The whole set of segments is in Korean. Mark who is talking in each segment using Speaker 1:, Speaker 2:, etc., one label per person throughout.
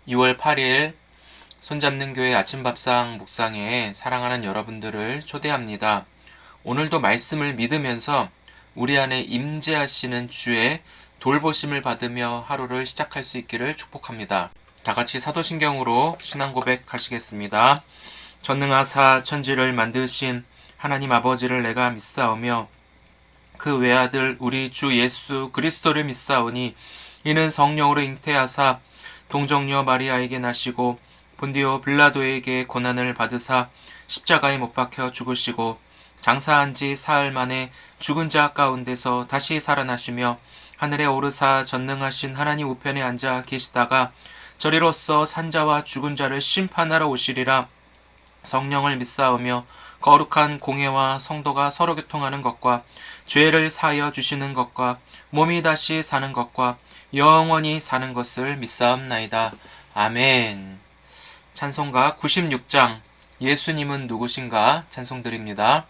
Speaker 1: 2월 8일 손잡는 교회 아침밥상 묵상회에 사랑하는 여러분들을 초대합니다. 오늘도 말씀을 믿으면서 우리 안에 임재하시는 주의 돌보심을 받으며 하루를 시작할 수 있기를 축복합니다. 다같이 사도신경으로 신앙 고백하시겠습니다. 전능하사 천지를 만드신 하나님 아버지를 내가 믿사오며 그 외아들 우리 주 예수 그리스도를 믿사오니 이는 성령으로 잉태하사 동정녀 마리아에게 나시고 본디오 빌라도에게 고난을 받으사 십자가에 못 박혀 죽으시고 장사한 지 사흘 만에 죽은 자 가운데서 다시 살아나시며 하늘에 오르사 전능하신 하나님 우편에 앉아 계시다가 저리로서 산자와 죽은 자를 심판하러 오시리라. 성령을 믿사오며 거룩한 공회와 성도가 서로 교통하는 것과 죄를 사하여 주시는 것과 몸이 다시 사는 것과 영원히 사는 것을 믿사옵나이다. 아멘. 찬송가 96장 예수님은 누구신가 찬송드립니다.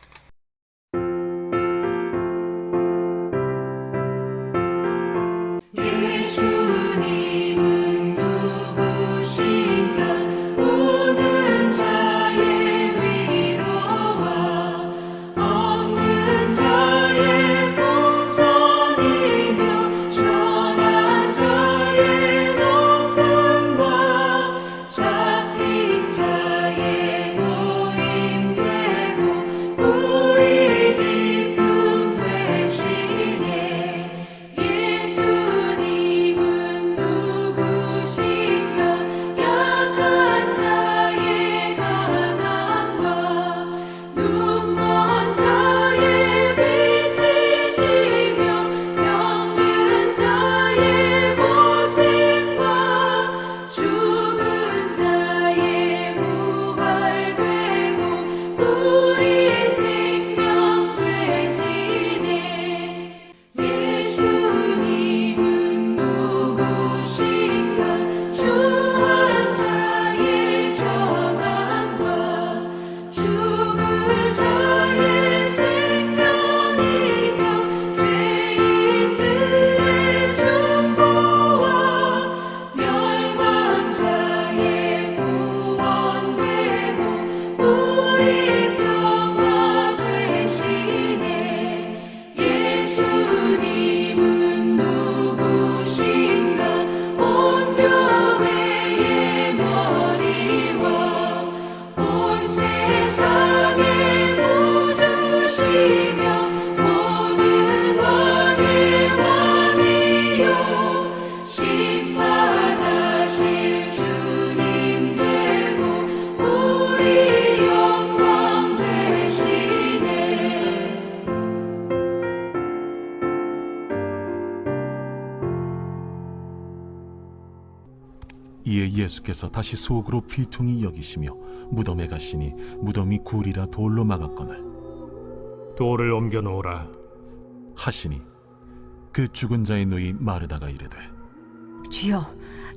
Speaker 2: 이에 예수께서 다시 속으로 귀퉁이 여기시며 무덤에 가시니 무덤이 굴이라 돌로 막았거늘
Speaker 3: 돌을 옮겨 놓으라
Speaker 2: 하시니 그 죽은 자의 누이 마르다가 이르되
Speaker 4: 주여,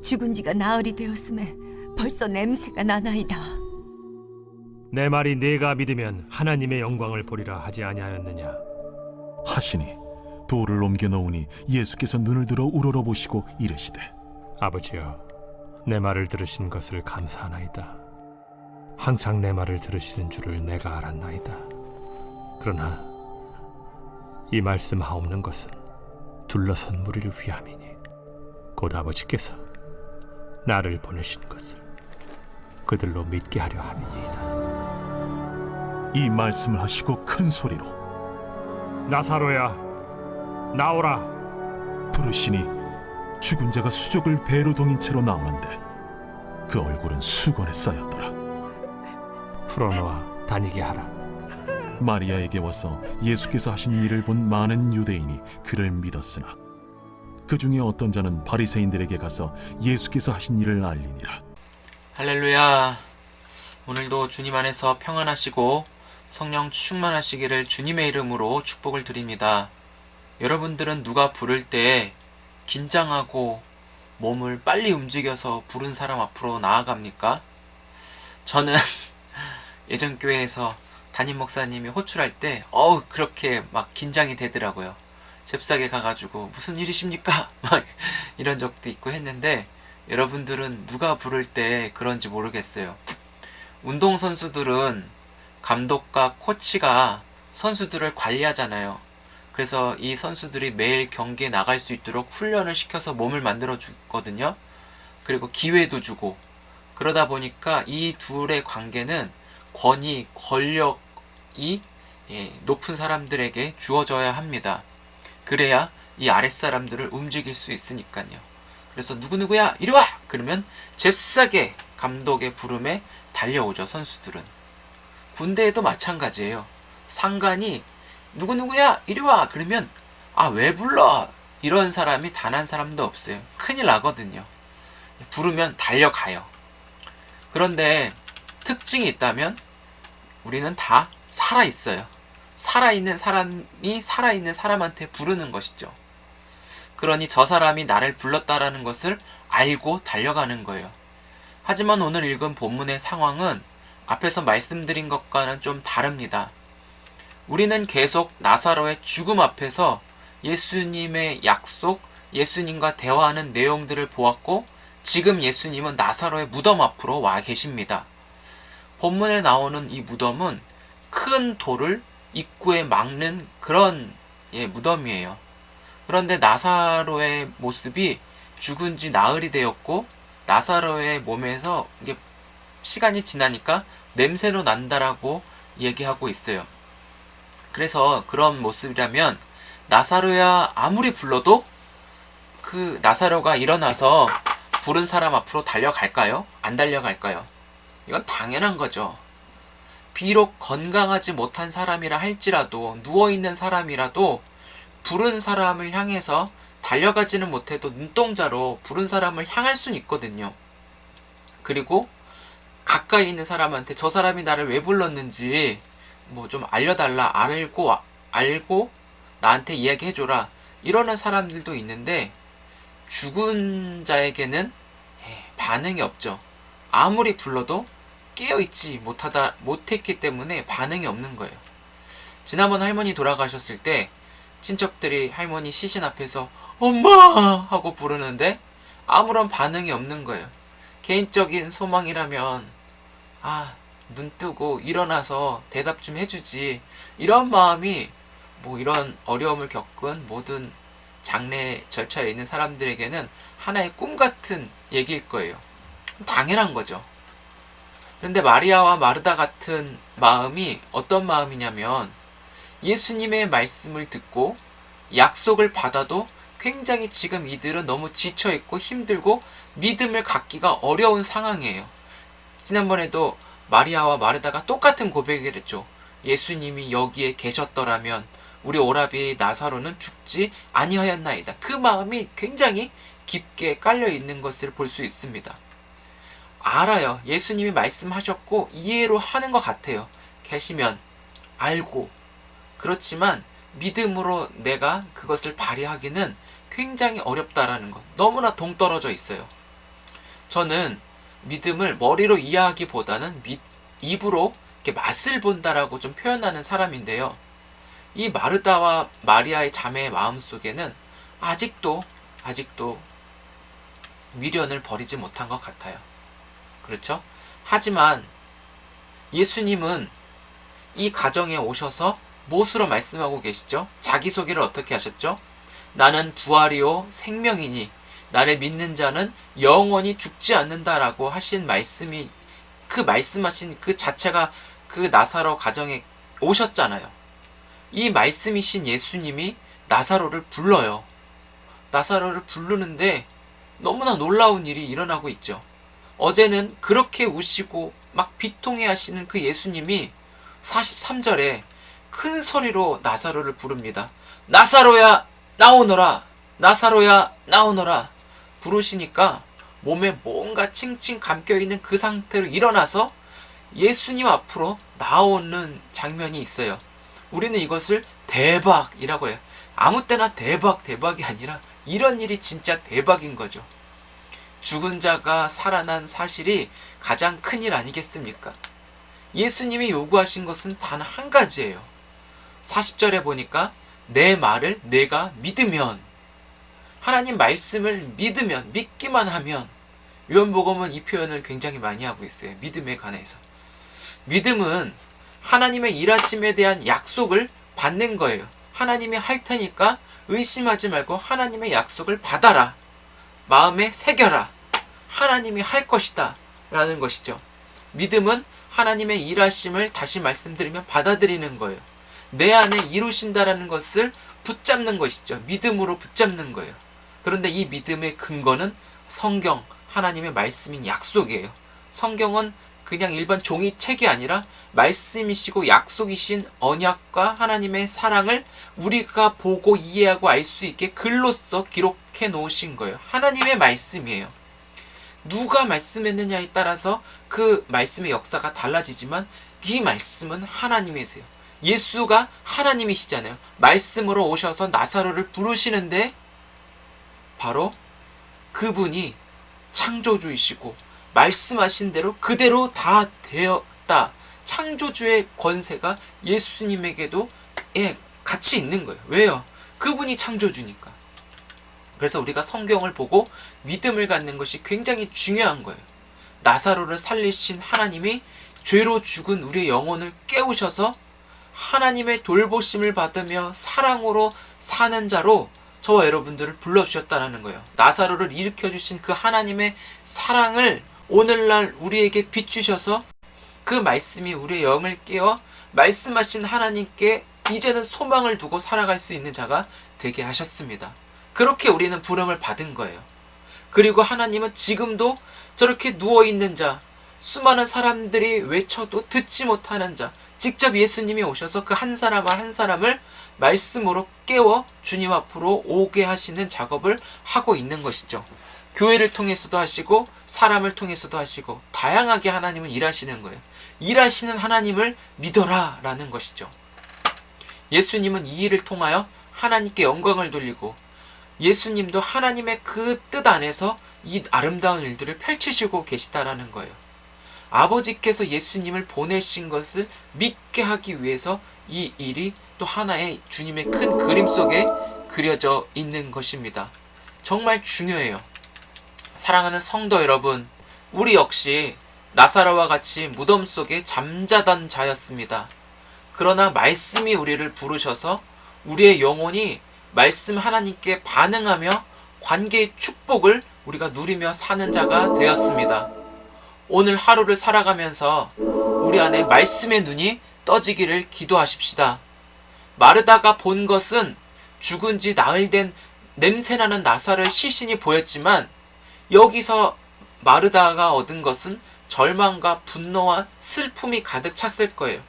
Speaker 4: 죽은 지가 나흘이 되었음에 벌써 냄새가 나나이다.
Speaker 3: 내 말이 네가 믿으면 하나님의 영광을 보리라 하지 아니하였느냐.
Speaker 2: 하시니 돌을 옮겨 놓으니 예수께서 눈을 들어 우러러보시고 이르시되
Speaker 3: 아버지여, 내 말을 들으신 것을 감사하나이다. 항상 내 말을 들으시는 줄을 내가 알았나이다. 그러나 이 말씀하옵는 것은 둘러선 무리를 위함이니 곧 아버지께서 나를 보내신 것을 그들로 믿게 하려 함이니이다.
Speaker 2: 이 말씀을 하시고 큰 소리로
Speaker 3: 나사로야, 나오라.
Speaker 2: 부르시니 죽은 자가 수족을 배로 동인 채로 나오는데 그 얼굴은 수건에 쌓였더라.
Speaker 3: 풀어놓아 다니게 하라.
Speaker 2: 마리아에게 와서 예수께서 하신 일을 본 많은 유대인이 그를 믿었으나 그 중에 어떤 자는 바리새인들에게 가서 예수께서 하신 일을 알리니라.
Speaker 1: 할렐루야. 오늘도 주님 안에서 평안하시고 성령 충만하시기를 주님의 이름으로 축복을 드립니다. 여러분들은 누가 부를 때 긴장하고 몸을 빨리 움직여서 부른 사람 앞으로 나아갑니까? 저는 예전 교회에서 담임 목사님이 호출할 때 그렇게 막 긴장이 되더라고요. 잽싸게 가가지고 무슨 일이십니까? 막 이런 적도 있고 했는데 여러분들은 누가 부를 때 그런지 모르겠어요. 운동선수들은 감독과 코치가 선수들을 관리하잖아요. 그래서 이 선수들이 매일 경기에 나갈 수 있도록 훈련을 시켜서 몸을 만들어 주거든요. 그리고 기회도 주고, 그러다 보니까 이 둘의 관계는 권위, 권력이 높은 사람들에게 주어져야 합니다. 그래야 이 아랫사람들을 움직일 수 있으니까요. 그래서 누구누구야 이리 와! 그러면 잽싸게 감독의 부름에 달려오죠. 선수들은. 군대에도 마찬가지예요. 상관이 누구누구야 이리 와! 그러면 왜 불러? 이런 사람이 단 한 사람도 없어요. 큰일 나거든요. 부르면 달려가요. 그런데 특징이 있다면 우리는 다 살아있어요. 살아있는 사람이 살아있는 사람한테 부르는 것이죠. 그러니 저 사람이 나를 불렀다라는 것을 알고 달려가는 거예요. 하지만 오늘 읽은 본문의 상황은 앞에서 말씀드린 것과는 좀 다릅니다. 우리는 계속 나사로의 죽음 앞에서 예수님의 약속, 예수님과 대화하는 내용들을 보았고, 지금 예수님은 나사로의 무덤 앞으로 와 계십니다. 본문에 나오는 이 무덤은 큰 돌을 입구에 막는 그런 무덤이에요. 그런데 나사로의 모습이 죽은 지 나흘이 되었고, 나사로의 몸에서 이게 시간이 지나니까 냄새로 난다라고 얘기하고 있어요. 그래서 그런 모습이라면 나사로야 아무리 불러도 그 나사로가 일어나서 부른 사람 앞으로 달려갈까요? 안 달려갈까요? 이건 당연한 거죠. 비록 건강하지 못한 사람이라 할지라도, 누워있는 사람이라도 부른 사람을 향해서 달려가지는 못해도 눈동자로 부른 사람을 향할 수는 있거든요. 그리고 가까이 있는 사람한테 저 사람이 나를 왜 불렀는지 좀 알려달라, 알고 나한테 이야기해줘라, 이러는 사람들도 있는데, 죽은 자에게는 반응이 없죠. 아무리 불러도 깨어있지 못했기 때문에 반응이 없는 거예요. 지난번 할머니 돌아가셨을 때 친척들이 할머니 시신 앞에서 엄마! 하고 부르는데 아무런 반응이 없는 거예요. 개인적인 소망이라면 눈 뜨고 일어나서 대답 좀 해주지, 이런 마음이 이런 어려움을 겪은 모든 장례 절차에 있는 사람들에게는 하나의 꿈 같은 얘기일 거예요. 당연한 거죠. 그런데 마리아와 마르다 같은 마음이 어떤 마음이냐면, 예수님의 말씀을 듣고 약속을 받아도 굉장히 지금 이들은 너무 지쳐있고 힘들고 믿음을 갖기가 어려운 상황이에요. 지난번에도 마리아와 마르다가 똑같은 고백을 했죠. 예수님이 여기에 계셨더라면 우리 오라비 나사로는 죽지 아니하였나이다. 그 마음이 굉장히 깊게 깔려있는 것을 볼 수 있습니다. 알아요. 예수님이 말씀하셨고 이해로 하는 것 같아요. 계시면 알고. 그렇지만 믿음으로 내가 그것을 발휘하기는 굉장히 어렵다라는 것, 너무나 동떨어져 있어요. 저는 믿음을 머리로 이해하기보다는 입으로 이렇게 맛을 본다라고 좀 표현하는 사람인데요. 이 마르다와 마리아의 자매의 마음속에는 아직도 미련을 버리지 못한 것 같아요. 그렇죠? 하지만 예수님은 이 가정에 오셔서 무엇으로 말씀하고 계시죠? 자기소개를 어떻게 하셨죠? 나는 부활이요 생명이니 나를 믿는 자는 영원히 죽지 않는다라고 하신 말씀이, 그 말씀하신 그 자체가 그 나사로 가정에 오셨잖아요. 이 말씀이신 예수님이 나사로를 불러요. 나사로를 부르는데 너무나 놀라운 일이 일어나고 있죠. 어제는 그렇게 우시고 막 비통해 하시는 그 예수님이 43절에 큰 소리로 나사로를 부릅니다. 나사로야 나오너라, 나사로야 나오너라 부르시니까 몸에 뭔가 칭칭 감겨있는 그 상태로 일어나서 예수님 앞으로 나오는 장면이 있어요. 우리는 이것을 대박이라고 해요. 아무 때나 대박이 아니라 이런 일이 진짜 대박인 거죠. 죽은 자가 살아난 사실이 가장 큰 일 아니겠습니까? 예수님이 요구하신 것은 단 한 가지예요. 40절에 보니까 내 말을 내가 믿으면, 하나님 말씀을 믿으면, 믿기만 하면 요한복음은 이 표현을 굉장히 많이 하고 있어요. 믿음에 관해서. 믿음은 하나님의 일하심에 대한 약속을 받는 거예요. 하나님이 할 테니까 의심하지 말고 하나님의 약속을 받아라. 마음에 새겨라. 하나님이 할 것이다 라는 것이죠. 믿음은 하나님의 일하심을 다시 말씀드리면 받아들이는 거예요. 내 안에 이루신다라는 것을 붙잡는 것이죠. 믿음으로 붙잡는 거예요. 그런데 이 믿음의 근거는 성경, 하나님의 말씀인 약속이에요. 성경은 그냥 일반 종이책이 아니라 말씀이시고 약속이신 언약과 하나님의 사랑을 우리가 보고 이해하고 알 수 있게 글로써 기록해 놓으신 거예요. 하나님의 말씀이에요. 누가 말씀했느냐에 따라서 그 말씀의 역사가 달라지지만 이 말씀은 하나님이세요. 예수가 하나님이시잖아요. 말씀으로 오셔서 나사로를 부르시는데 바로 그분이 창조주이시고 말씀하신 대로 그대로 다 되었다. 창조주의 권세가 예수님에게도 같이 있는 거예요. 왜요? 그분이 창조주니까. 그래서 우리가 성경을 보고 믿음을 갖는 것이 굉장히 중요한 거예요. 나사로를 살리신 하나님이 죄로 죽은 우리의 영혼을 깨우셔서 하나님의 돌보심을 받으며 사랑으로 사는 자로 저와 여러분들을 불러주셨다는 거예요. 나사로를 일으켜주신 그 하나님의 사랑을 오늘날 우리에게 비추셔서 그 말씀이 우리의 영을 깨워 말씀하신 하나님께 이제는 소망을 두고 살아갈 수 있는 자가 되게 하셨습니다. 그렇게 우리는 부름을 받은 거예요. 그리고 하나님은 지금도 저렇게 누워있는 자, 수많은 사람들이 외쳐도 듣지 못하는 자, 직접 예수님이 오셔서 그 한 사람 한 사람을 말씀으로 깨워 주님 앞으로 오게 하시는 작업을 하고 있는 것이죠. 교회를 통해서도 하시고 사람을 통해서도 하시고 다양하게 하나님은 일하시는 거예요. 일하시는 하나님을 믿어라 라는 것이죠. 예수님은 이 일을 통하여 하나님께 영광을 돌리고 예수님도 하나님의 그 뜻 안에서 이 아름다운 일들을 펼치시고 계시다라는 거예요. 아버지께서 예수님을 보내신 것을 믿게 하기 위해서 이 일이 또 하나의 주님의 큰 그림 속에 그려져 있는 것입니다. 정말 중요해요. 사랑하는 성도 여러분, 우리 역시 나사로와 같이 무덤 속에 잠자던 자였습니다. 그러나 말씀이 우리를 부르셔서 우리의 영혼이 말씀 하나님께 반응하며 관계의 축복을 우리가 누리며 사는 자가 되었습니다. 오늘 하루를 살아가면서 우리 안에 말씀의 눈이 떠지기를 기도하십시다. 마르다가 본 것은 죽은 지 나흘 된 냄새나는 나사로의 시신이 보였지만 여기서 마르다가 얻은 것은 절망과 분노와 슬픔이 가득 찼을 거예요.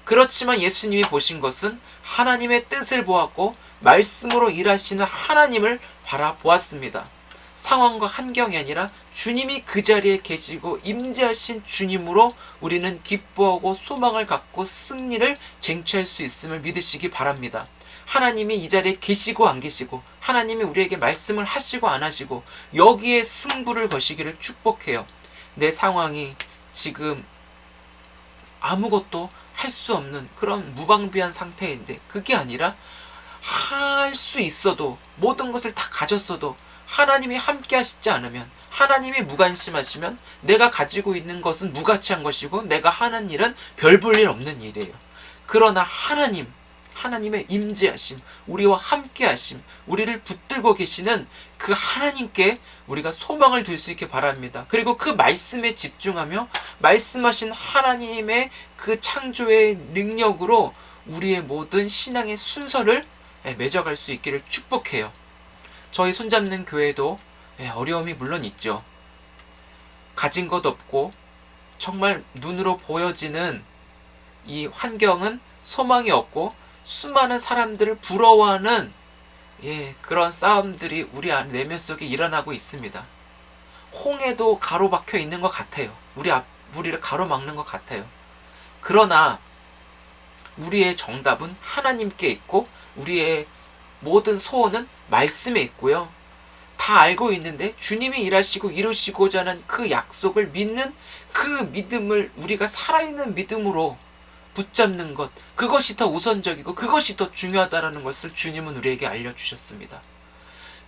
Speaker 1: 그렇지만 예수님이 보신 것은 하나님의 뜻을 보았고 말씀으로 일하시는 하나님을 바라보았습니다. 상황과 환경이 아니라 주님이 그 자리에 계시고 임재하신 주님으로 우리는 기뻐하고 소망을 갖고 승리를 쟁취할 수 있음을 믿으시기 바랍니다. 하나님이 이 자리에 계시고 안 계시고 하나님이 우리에게 말씀을 하시고 안 하시고 여기에 승부를 거시기를 축복해요. 내 상황이 지금 아무것도 할 수 없는 그런 무방비한 상태인데 그게 아니라 할 수 있어도 모든 것을 다 가졌어도 하나님이 함께 하시지 않으면 하나님이 무관심하시면 내가 가지고 있는 것은 무가치한 것이고 내가 하는 일은 별 볼 일 없는 일이에요. 그러나 하나님의 임재하심, 우리와 함께 하심, 우리를 붙들고 계시는 그 하나님께 우리가 소망을 둘 수 있게 바랍니다. 그리고 그 말씀에 집중하며 말씀하신 하나님의 그 창조의 능력으로 우리의 모든 신앙의 순서를 맺어갈 수 있기를 축복해요. 저희 손잡는 교회도 어려움이 물론 있죠. 가진 것 없고 정말 눈으로 보여지는 이 환경은 소망이 없고 수많은 사람들을 부러워하는 그런 싸움들이 우리 내면 속에 일어나고 있습니다. 홍해도 가로막혀 있는 것 같아요. 우리를 가로막는 것 같아요. 그러나 우리의 정답은 하나님께 있고 우리의 모든 소원은 말씀에 있고요. 다 알고 있는데 주님이 일하시고 이루시고자 하는 그 약속을 믿는 그 믿음을 우리가 살아있는 믿음으로 붙잡는 것, 그것이 더 우선적이고 그것이 더 중요하다는 것을 주님은 우리에게 알려주셨습니다.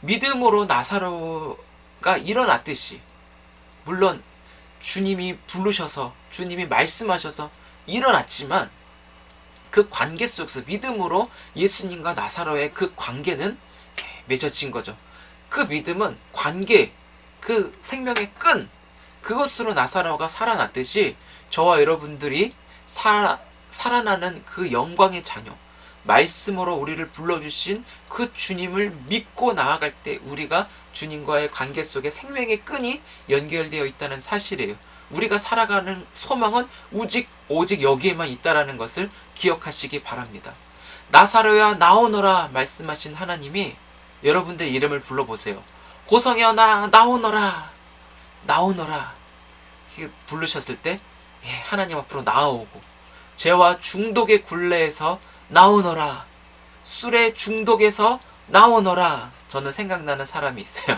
Speaker 1: 믿음으로 나사로가 일어났듯이 물론 주님이 부르셔서 주님이 말씀하셔서 일어났지만 그 관계 속에서 믿음으로 예수님과 나사로의 그 관계는 맺어진 거죠. 그 믿음은 관계, 그 생명의 끈, 그것으로 나사로가 살아났듯이 저와 여러분들이 살아나는 그 영광의 자녀, 말씀으로 우리를 불러주신 그 주님을 믿고 나아갈 때 우리가 주님과의 관계 속에 생명의 끈이 연결되어 있다는 사실이에요. 우리가 살아가는 소망은 오직 여기에만 있다라는 것을 기억하시기 바랍니다. 나사로야 나오너라 말씀하신 하나님이 여러분들의 이름을 불러보세요. 고성이여 나오너라 나오너라 부르셨을 때 하나님 앞으로 나아오고, 죄와 중독의 굴레에서 나오너라, 술의 중독에서 나오너라. 저는 생각나는 사람이 있어요.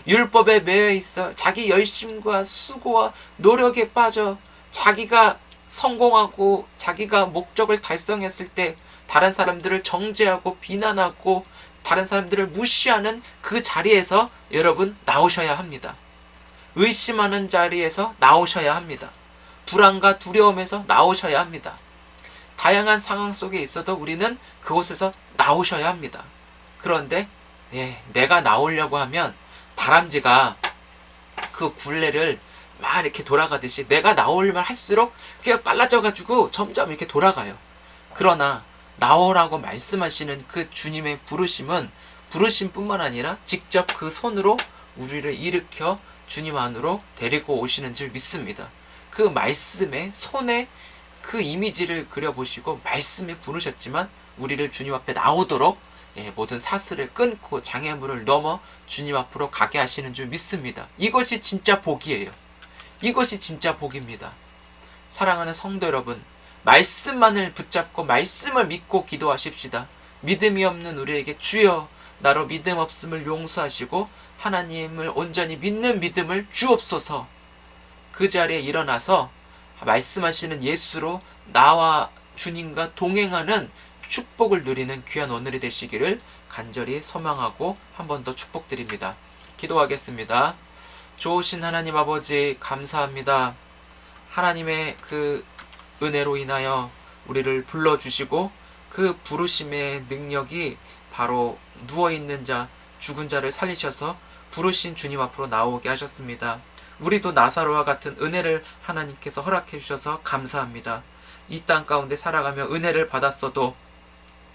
Speaker 1: 율법에 매여 있어 자기 열심과 수고와 노력에 빠져 자기가 성공하고 자기가 목적을 달성했을 때 다른 사람들을 정죄하고 비난하고 다른 사람들을 무시하는 그 자리에서 여러분 나오셔야 합니다. 의심하는 자리에서 나오셔야 합니다. 불안과 두려움에서 나오셔야 합니다. 다양한 상황 속에 있어도 우리는 그곳에서 나오셔야 합니다. 그런데 내가 나오려고 하면 다람쥐가 그 굴레를 막 이렇게 돌아가듯이 내가 나오려면 할수록 그게 빨라져가지고 점점 이렇게 돌아가요. 그러나 나오라고 말씀하시는 그 주님의 부르심은 부르심뿐만 아니라 직접 그 손으로 우리를 일으켜 주님 안으로 데리고 오시는 줄 믿습니다. 그 말씀의 손에 그 이미지를 그려보시고 말씀에 부르셨지만 우리를 주님 앞에 나오도록 모든 사슬을 끊고 장애물을 넘어 주님 앞으로 가게 하시는 줄 믿습니다. 이것이 진짜 복이에요. 이것이 진짜 복입니다. 사랑하는 성도 여러분, 말씀만을 붙잡고 말씀을 믿고 기도하십시다. 믿음이 없는 우리에게 주여 나로 믿음 없음을 용서하시고 하나님을 온전히 믿는 믿음을 주옵소서. 그 자리에 일어나서 말씀하시는 예수로 나와 주님과 동행하는 축복을 누리는 귀한 오늘이 되시기를 간절히 소망하고 한 번 더 축복드립니다. 기도하겠습니다. 좋으신 하나님 아버지 감사합니다. 하나님의 그 은혜로 인하여 우리를 불러주시고 그 부르심의 능력이 바로 누워있는 자, 죽은 자를 살리셔서 부르신 주님 앞으로 나오게 하셨습니다. 우리도 나사로와 같은 은혜를 하나님께서 허락해 주셔서 감사합니다. 이 땅 가운데 살아가며 은혜를 받았어도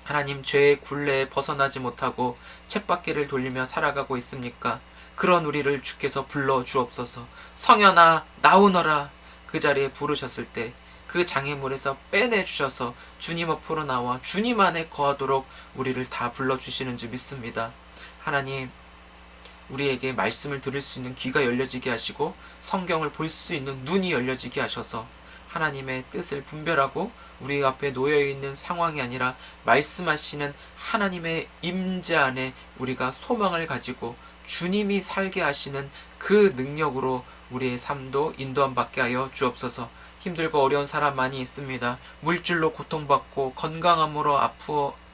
Speaker 1: 하나님 죄의 굴레에 벗어나지 못하고 쳇바퀴를 돌리며 살아가고 있습니까? 그런 우리를 주께서 불러 주옵소서. 성현아 나오너라 그 자리에 부르셨을 때 그 장애물에서 빼내주셔서 주님 앞으로 나와 주님 안에 거하도록 우리를 다 불러주시는 줄 믿습니다. 하나님, 우리에게 말씀을 들을 수 있는 귀가 열려지게 하시고 성경을 볼 수 있는 눈이 열려지게 하셔서 하나님의 뜻을 분별하고 우리 앞에 놓여있는 상황이 아니라 말씀하시는 하나님의 임재 안에 우리가 소망을 가지고 주님이 살게 하시는 그 능력으로 우리의 삶도 인도함 받게 하여 주옵소서. 힘들고 어려운 사람 많이 있습니다. 물질로 고통받고 건강함으로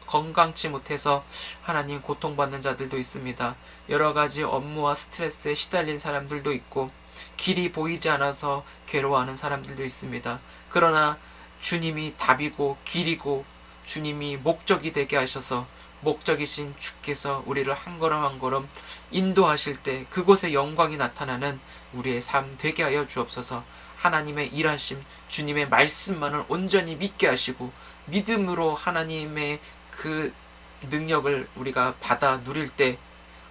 Speaker 1: 건강치 못해서 하나님 고통받는 자들도 있습니다. 여러 가지 업무와 스트레스에 시달린 사람들도 있고 길이 보이지 않아서 괴로워하는 사람들도 있습니다. 그러나 주님이 답이고 길이고 주님이 목적이 되게 하셔서 목적이신 주께서 우리를 한 걸음 한 걸음 인도하실 때 그곳에 영광이 나타나는 우리의 삶 되게 하여 주옵소서. 하나님의 일하심, 주님의 말씀만을 온전히 믿게 하시고 믿음으로 하나님의 그 능력을 우리가 받아 누릴 때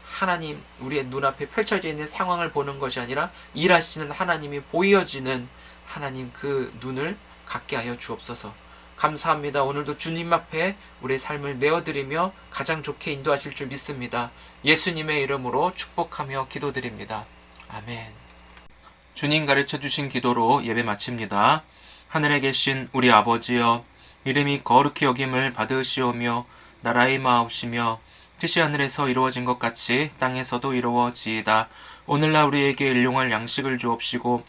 Speaker 1: 하나님 우리의 눈앞에 펼쳐져 있는 상황을 보는 것이 아니라 일하시는 하나님이 보여지는 하나님 그 눈을 갖게 하여 주옵소서. 감사합니다. 오늘도 주님 앞에 우리의 삶을 내어드리며 가장 좋게 인도하실 줄 믿습니다. 예수님의 이름으로 축복하며 기도드립니다. 아멘. 주님 가르쳐주신 기도로 예배 마칩니다. 하늘에 계신 우리 아버지여, 이름이 거룩히 여김을 받으시오며 나라의 마옵시며 뜻이 하늘에서 이루어진 것 같이 땅에서도 이루어지이다. 오늘날 우리에게 일용할 양식을 주옵시고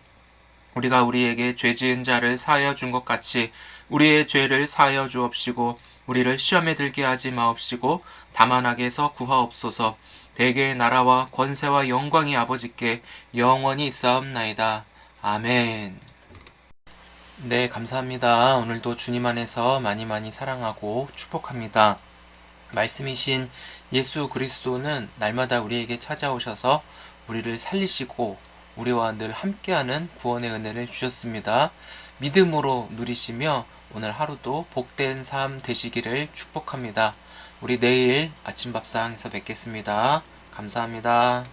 Speaker 1: 우리가 우리에게 죄지은 자를 사하여 준 것 같이 우리의 죄를 사하여 주옵시고 우리를 시험에 들게 하지 마옵시고 다만 악에서 구하옵소서. 대개의 나라와 권세와 영광이 아버지께 영원히 있사옵나이다. 아멘. 네, 감사합니다. 오늘도 주님 안에서 많이 많이 사랑하고 축복합니다. 말씀이신 예수 그리스도는 날마다 우리에게 찾아오셔서 우리를 살리시고 우리와 늘 함께하는 구원의 은혜를 주셨습니다. 믿음으로 누리시며 오늘 하루도 복된 삶 되시기를 축복합니다. 우리 내일 아침밥상에서 뵙겠습니다. 감사합니다.